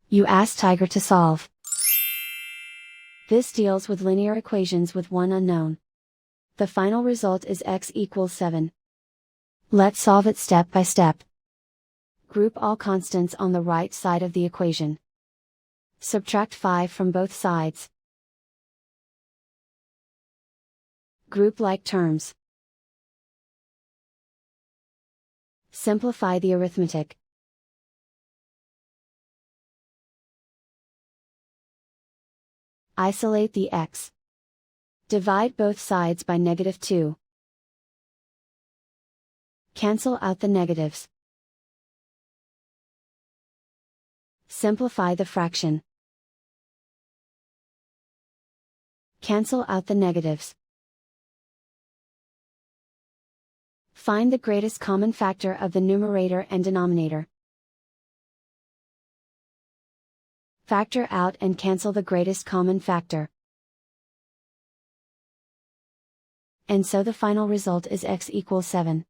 You ask Tiger to solve. This deals with linear equations with one unknown. The final result is x equals 7. Let's solve it step by step. Group all constants on the right side of the equation. Subtract 5 from both sides. Group like terms. Simplify the arithmetic. Isolate the x. Divide both sides by -2. Cancel out the negatives. Simplify the fraction. Cancel out the negatives. Find the greatest common factor of the numerator and denominator. Factor out and cancel the greatest common factor. And so the final result is x equals 7.